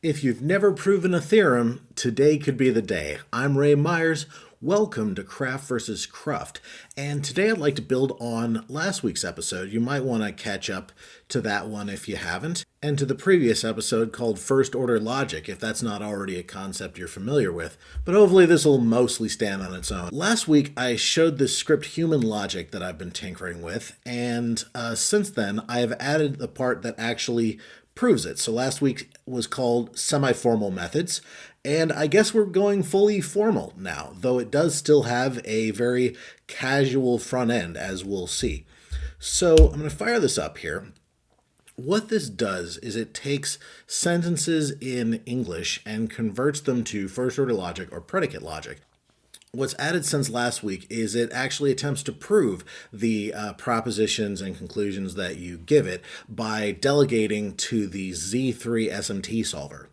If you've never proven a theorem, today could be the day. I'm Ray Myers. Welcome to Craft versus Cruft. And today I'd like to build on last week's episode. You might want to catch up to that one if you haven't, and to the previous episode called First Order Logic, if that's not already a concept you're familiar with. But hopefully this will mostly stand on its own. Last week I showed this script human logic that I've been tinkering with, and since then I have added the part that actually proves it. So last week was called semi-formal methods, and I guess we're going fully formal now, though it does still have a very casual front end, as we'll see. So I'm going to fire this up here. What this does is it takes sentences in English and converts them to first-order logic or predicate logic. What's added since last week is it actually attempts to prove the propositions and conclusions that you give it by delegating to the Z3 SMT solver.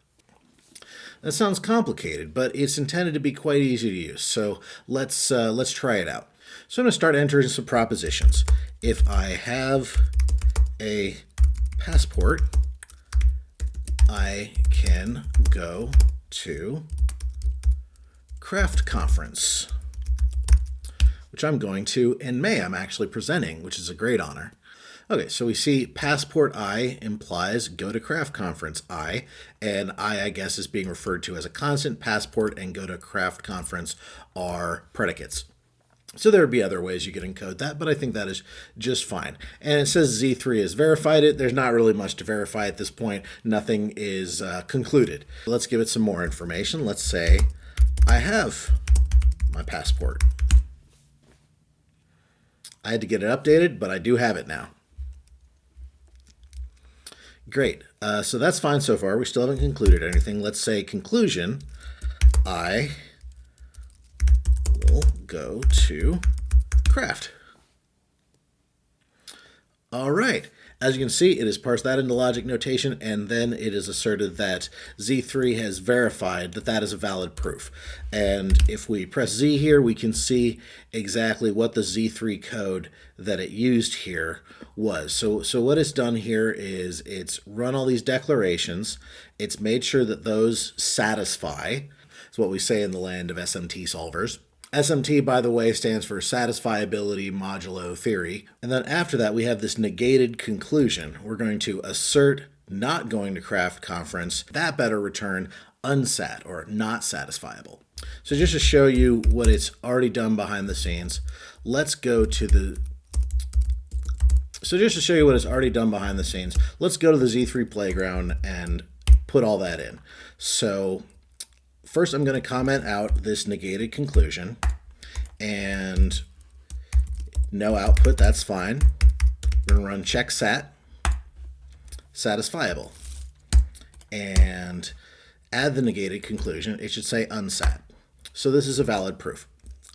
That sounds complicated, but it's intended to be quite easy to use. So let's try it out. So I'm going to start entering some propositions. If I have a passport, I can go to Craft conference, which I'm going to in May. I'm actually presenting, which is a great honor. Okay, so we see passport I implies go to Craft conference I, and I guess is being referred to as a constant. Passport and go to Craft conference are predicates. So there would be other ways you could encode that, but I think that is just fine. And it says Z3 has verified it. There's not really much to verify at this point. Nothing is concluded. Let's give it some more information. Let's say I have my passport. I had to get it updated, but I do have it now. Great. So that's fine so far. We still haven't concluded anything. Let's say conclusion. I will go to Craft. All right. As you can see, it has parsed that into logic notation, and then it is asserted that Z3 has verified that that is a valid proof. And if we press Z here, we can see exactly what the Z3 code that it used here was. So what it's done here is it's run all these declarations. It's made sure that those satisfy. It's what we say in the land of SMT solvers. SMT, by the way, stands for satisfiability modulo theory. And then after that, we have this negated conclusion. We're going to assert not going to Craft conference. That better return unsat or not satisfiable. So just to show you what it's already done behind the scenes, let's go to the Z3 playground and put all that in. So first, I'm going to comment out this negated conclusion, and no output, that's fine. We're going to run check sat, satisfiable, and add the negated conclusion. It should say unsat. So this is a valid proof.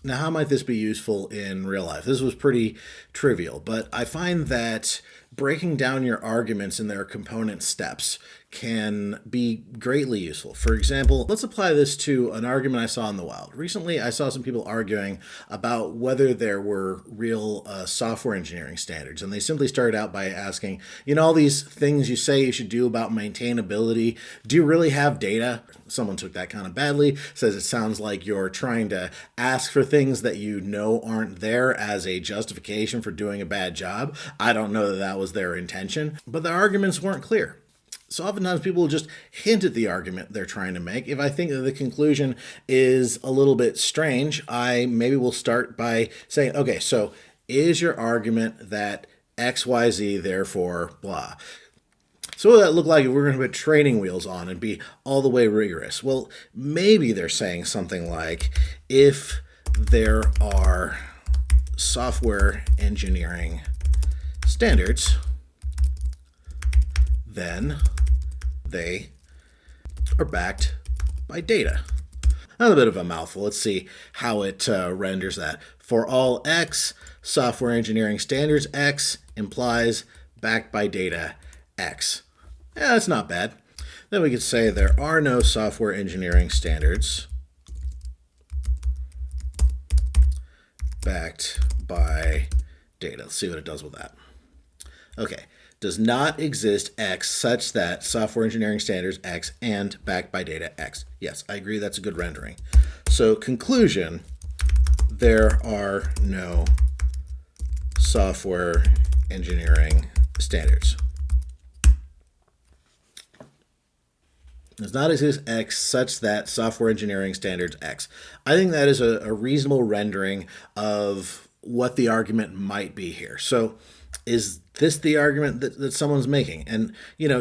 Now, how might this be useful in real life? This was pretty trivial, but I find that breaking down your arguments in their component steps can be greatly useful. For example, let's apply this to an argument I saw in the wild. Recently, I saw some people arguing about whether there were real software engineering standards, and they simply started out by asking, all these things you say you should do about maintainability, do you really have data? Someone took that kind of badly, says it sounds like you're trying to ask for things that you know aren't there as a justification for doing a bad job. I don't know that that was their intention, but the arguments weren't clear. So oftentimes people will just hint at the argument they're trying to make. If I think that the conclusion is a little bit strange, I maybe will start by saying, okay, so is your argument that XYZ, therefore blah? So what would that look like if we're going to put training wheels on and be all the way rigorous? Well, maybe they're saying something like, if there are software engineering standards, then they are backed by data. That's a bit of a mouthful. Let's see how it renders that. For all X, software engineering standards X implies backed by data X. Yeah, that's not bad. Then we could say there are no software engineering standards backed by data. Let's see what it does with that. Okay. does not exist X such that software engineering standards X and backed by data X. Yes, I agree, that's a good rendering. So conclusion, there are no software engineering standards. Does not exist X such that software engineering standards X. I think that is a reasonable rendering of what the argument might be here. So is this the argument that someone's making? And,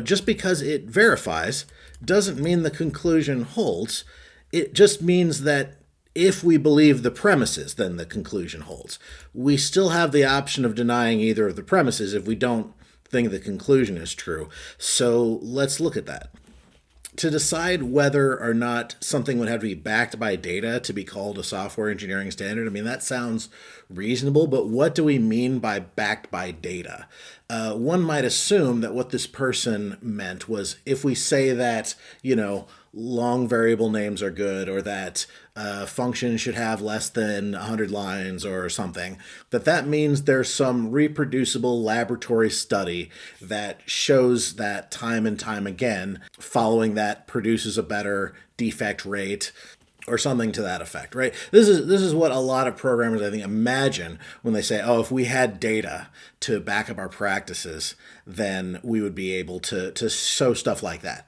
just because it verifies doesn't mean the conclusion holds. It just means that if we believe the premises, then the conclusion holds. We still have the option of denying either of the premises if we don't think the conclusion is true. So let's look at that. To decide whether or not something would have to be backed by data to be called a software engineering standard, that sounds reasonable, but what do we mean by backed by data? One might assume that what this person meant was if we say that, long variable names are good, or that functions should have less than 100 lines or something, that means there's some reproducible laboratory study that shows that time and time again, following that produces a better defect rate, or something to that effect, right? This is what a lot of programmers, I think, imagine when they say, oh, if we had data to back up our practices, then we would be able to show stuff like that.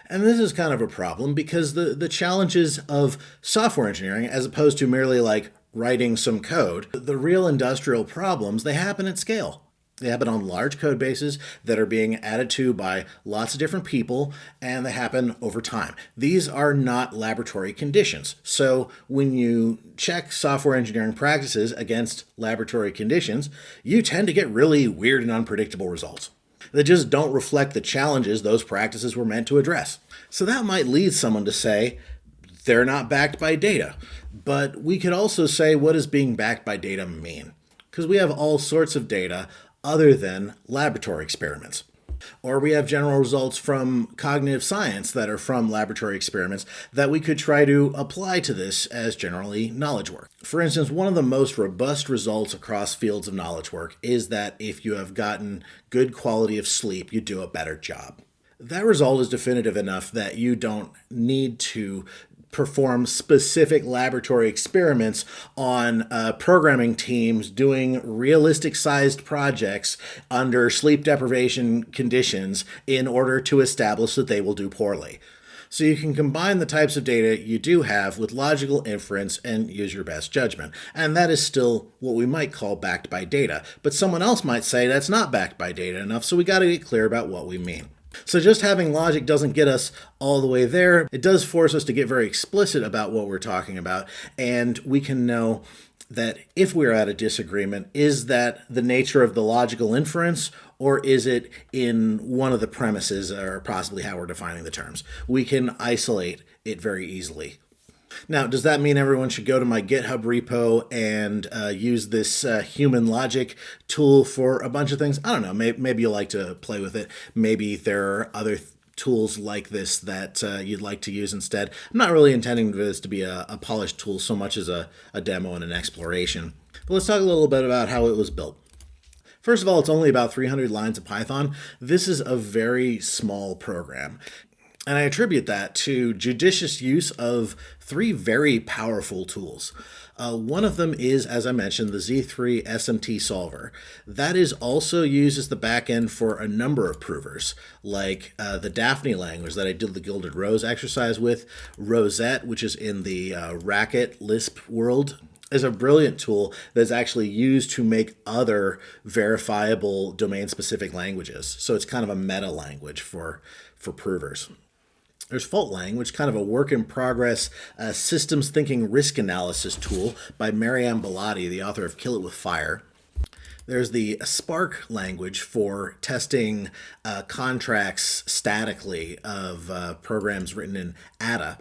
And this is kind of a problem because the challenges of software engineering, as opposed to merely like writing some code, the real industrial problems, they happen at scale. They happen on large code bases that are being added to by lots of different people, and they happen over time. These are not laboratory conditions. So when you check software engineering practices against laboratory conditions, you tend to get really weird and unpredictable results that just don't reflect the challenges those practices were meant to address. So that might lead someone to say they're not backed by data. But we could also say, what does being backed by data mean? Because we have all sorts of data other than laboratory experiments. Or we have general results from cognitive science that are from laboratory experiments that we could try to apply to this as generally knowledge work. For instance, one of the most robust results across fields of knowledge work is that if you have gotten good quality of sleep, you do a better job. That result is definitive enough that you don't need to perform specific laboratory experiments on programming teams doing realistic sized projects under sleep deprivation conditions in order to establish that they will do poorly. So you can combine the types of data you do have with logical inference and use your best judgment. And that is still what we might call backed by data. But someone else might say that's not backed by data enough, so we got to get clear about what we mean. So just having logic doesn't get us all the way there. It does force us to get very explicit about what we're talking about, and we can know that if we're at a disagreement, is that the nature of the logical inference, or is it in one of the premises, or possibly how we're defining the terms? We can isolate it very easily. Now, does that mean everyone should go to my GitHub repo and use this human logic tool for a bunch of things? I don't know. Maybe you like to play with it. Maybe there are other tools like this that you'd like to use instead. I'm not really intending for this to be a polished tool so much as a demo and an exploration. But let's talk a little bit about how it was built. First of all, it's only about 300 lines of Python. This is a very small program. And I attribute that to judicious use of three very powerful tools. One of them is, as I mentioned, the Z3 SMT solver. That is also used as the backend for a number of provers, like the Daphne language that I did the Gilded Rose exercise with. Rosette, which is in the Racket Lisp world, is a brilliant tool that's actually used to make other verifiable domain-specific languages. So it's kind of a meta language for provers. There's Faultlang, which is kind of a work-in-progress systems thinking risk analysis tool by Mariam Belati, the author of Kill It With Fire. There's the Spark language for testing contracts statically of programs written in Ada.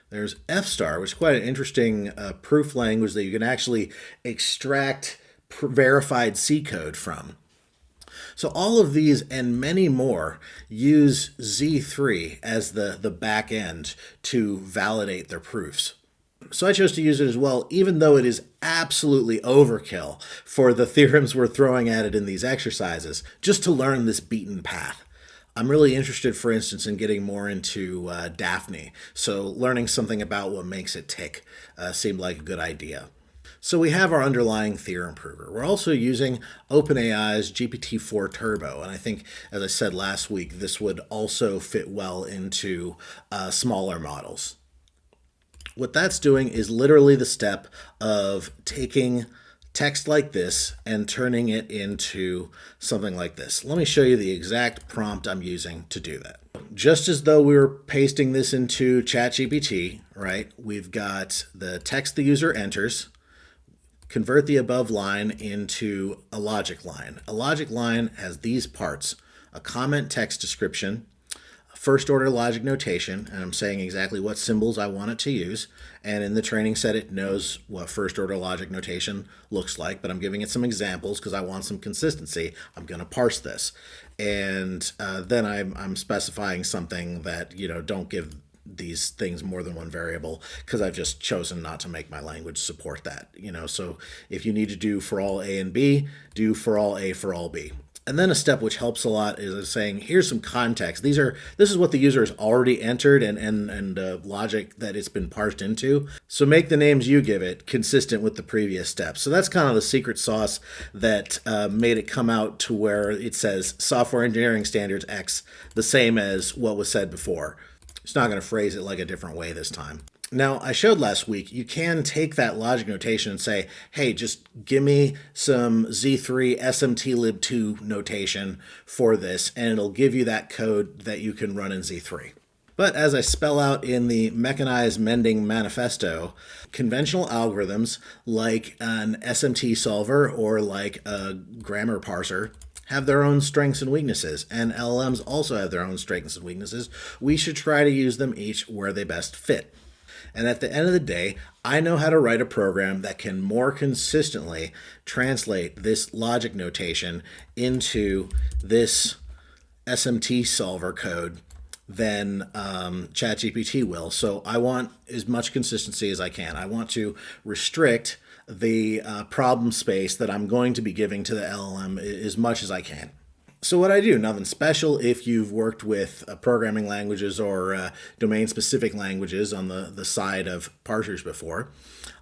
There's FStar, which is quite an interesting proof language that you can actually extract verified C code from. So all of these and many more use Z3 as the back end to validate their proofs. So I chose to use it as well, even though it is absolutely overkill for the theorems we're throwing at it in these exercises, just to learn this beaten path. I'm really interested, for instance, in getting more into Daphne. So learning something about what makes it tick seemed like a good idea. So we have our underlying theorem prover. We're also using OpenAI's GPT-4 Turbo, and I think, as I said last week, this would also fit well into smaller models. What that's doing is literally the step of taking text like this and turning it into something like this. Let me show you the exact prompt I'm using to do that. Just as though we were pasting this into ChatGPT, right? We've got the text the user enters, convert the above line into a logic line. A logic line has these parts: a comment text description, first order logic notation, and I'm saying exactly what symbols I want it to use. And in the training set, it knows what first order logic notation looks like, but I'm giving it some examples because I want some consistency. I'm going to parse this. And then I'm specifying something that, don't give these things more than one variable, because I've just chosen not to make my language support that. So if you need to do for all A and B, do for all A for all B. And then a step which helps a lot is saying, here's some context. This is what the user has already entered and logic that it's been parsed into. So make the names you give it consistent with the previous steps. So that's kind of the secret sauce that made it come out to where it says software engineering standards X, the same as what was said before. It's not going to phrase it like a different way this time. Now, I showed last week, you can take that logic notation and say, hey, just give me some Z3 SMTlib2 notation for this, and it'll give you that code that you can run in Z3. But as I spell out in the Mechanized Mending Manifesto, conventional algorithms like an SMT solver or like a grammar parser have their own strengths and weaknesses, and LLMs also have their own strengths and weaknesses. We should try to use them each where they best fit. And at the end of the day, I know how to write a program that can more consistently translate this logic notation into this SMT solver code than ChatGPT will. So I want as much consistency as I can. I want to restrict the problem space that I'm going to be giving to the LLM as much as I can. So what I do, nothing special. If you've worked with programming languages or domain-specific languages on the side of parsers before,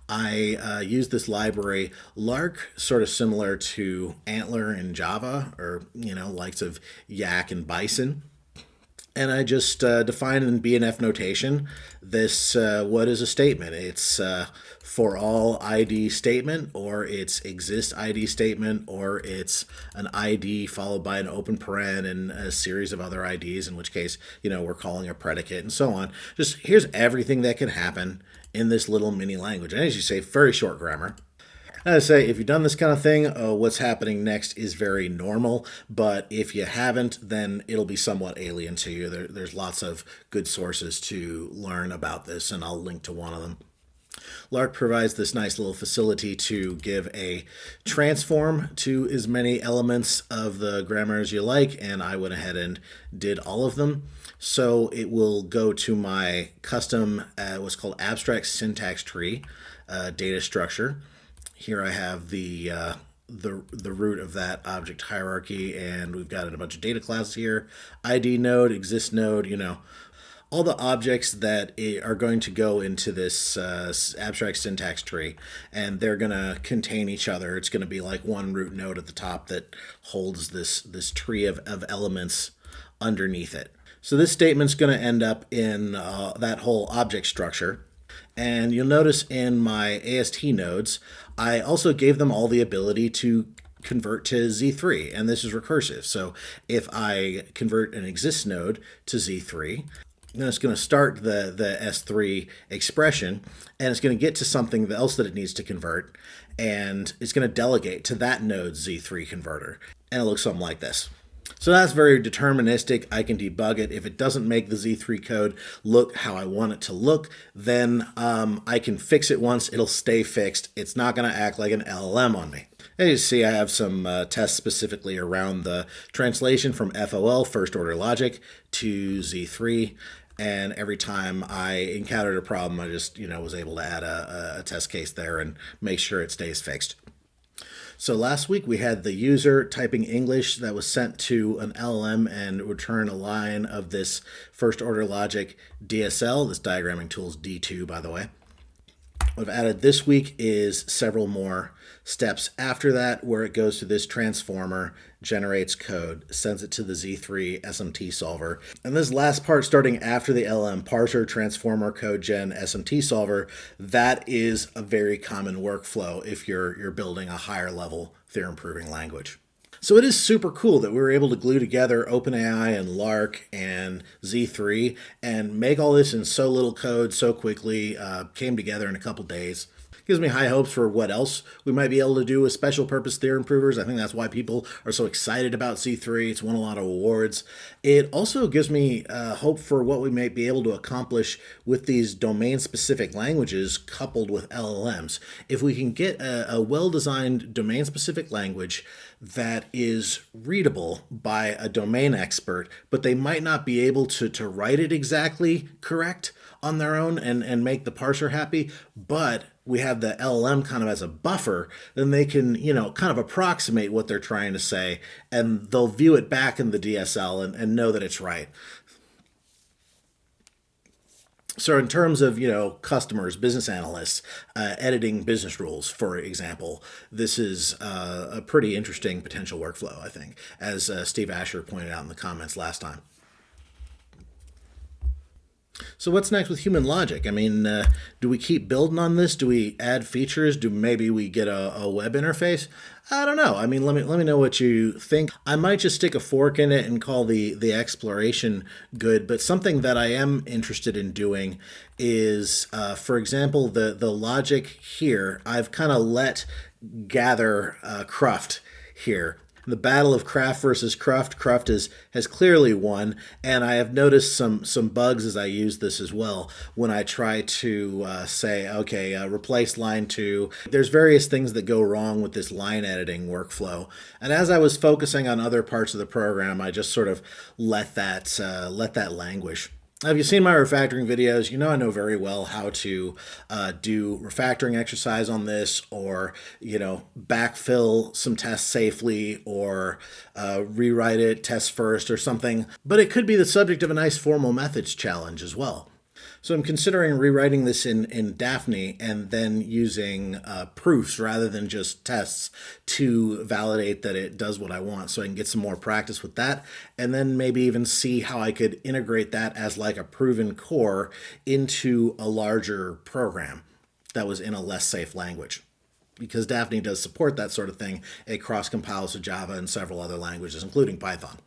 I use this library, Lark, sort of similar to Antler in Java, or likes of Yak and Bison. And I just define in BNF notation this, what is a statement? It's for all ID statement, or it's exist ID statement, or it's an ID followed by an open paren and a series of other IDs, in which case, we're calling a predicate and so on. Just here's everything that can happen in this little mini language. And as you say, very short grammar. I say, if you've done this kind of thing, what's happening next is very normal. But if you haven't, then it'll be somewhat alien to you. There's lots of good sources to learn about this, and I'll link to one of them. Lark provides this nice little facility to give a transform to as many elements of the grammar as you like, and I went ahead and did all of them. So it will go to my custom, what's called abstract syntax tree data structure. Here I have the root of that object hierarchy, and we've got a bunch of data classes here: ID node, exist node, all the objects that are going to go into this abstract syntax tree, and they're going to contain each other. It's going to be like one root node at the top that holds this tree of elements underneath it. So this statement's going to end up in that whole object structure. And you'll notice in my AST nodes, I also gave them all the ability to convert to Z3, and this is recursive. So if I convert an exist node to Z3, then it's going to start the S3 expression, and it's going to get to something else that it needs to convert, and it's going to delegate to that node's Z3 converter. And it looks something like this. So that's very deterministic. I can debug it. If it doesn't make the Z3 code look how I want it to look, then I can fix it once. It'll stay fixed. It's not going to act like an LLM on me. As you see, I have some tests specifically around the translation from FOL, first order logic, to Z3. And every time I encountered a problem, I just, was able to add a test case there and make sure it stays fixed. So last week we had the user typing English that was sent to an LLM and return a line of this first order logic DSL. This diagramming tool is D2, by the way. What I've added this week is several more steps after that, where it goes to this transformer, generates code, sends it to the Z3 SMT solver. And this last part, starting after the LM parser, transformer, code gen, SMT solver, that is a very common workflow if you're building a higher level theorem proving language. So it is super cool that we were able to glue together OpenAI and Lark and Z3 and make all this in so little code so quickly, came together in a couple days. Gives me high hopes for what else we might be able to do with special purpose theorem provers. I think that's why people are so excited about Z3. It's won a lot of awards. It also gives me hope for what we might be able to accomplish with these domain-specific languages coupled with LLMs. If we can get a well-designed domain-specific language that is readable by a domain expert, but they might not be able to write it exactly correct on their own and make the parser happy, but we have the LLM kind of as a buffer, then they can, kind of approximate what they're trying to say, and they'll view it back in the DSL and know that it's right. So in terms of, customers, business analysts, editing business rules, for example, this is a pretty interesting potential workflow, I think, as Steve Asher pointed out in the comments last time. So what's next with human logic? I mean, do we keep building on this? Do we add features? Do maybe we get a web interface? I don't know. I mean, let me know what you think. I might just stick a fork in it and call the exploration good. But something that I am interested in doing is, for example, the logic here. I've kind of let gather Cruft here. The battle of Craft versus Cruft. Cruft has clearly won, and I have noticed some bugs as I use this as well. When I try to say, okay, replace line 2, there's various things that go wrong with this line editing workflow. And as I was focusing on other parts of the program, I just sort of let that languish. Have you seen my refactoring videos? I know very well how to do refactoring exercise on this, or, backfill some tests safely, or rewrite it, test first or something. But it could be the subject of a nice formal methods challenge as well. So I'm considering rewriting this in Daphne and then using proofs rather than just tests to validate that it does what I want, so I can get some more practice with that, and then maybe even see how I could integrate that as like a proven core into a larger program that was in a less safe language. Because Daphne does support that sort of thing. It cross-compiles to Java and several other languages, including Python.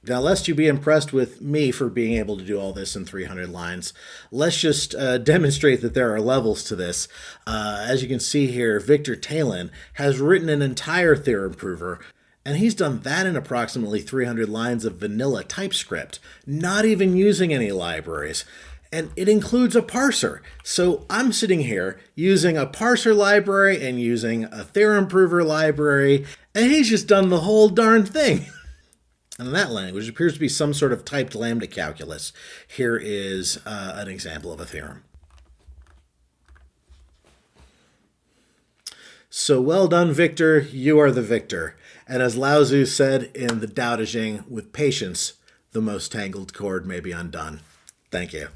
Now, lest you be impressed with me for being able to do all this in 300 lines, let's just demonstrate that there are levels to this. As you can see here, Victor Taelin has written an entire theorem prover, and he's done that in approximately 300 lines of vanilla TypeScript, not even using any libraries. And it includes a parser. So I'm sitting here using a parser library and using a theorem prover library, and he's just done the whole darn thing. And in that language, it appears to be some sort of typed lambda calculus. Here is an example of a theorem. So well done, Victor. You are the victor. And as Lao Tzu said in the Tao Te Ching, with patience, the most tangled cord may be undone. Thank you.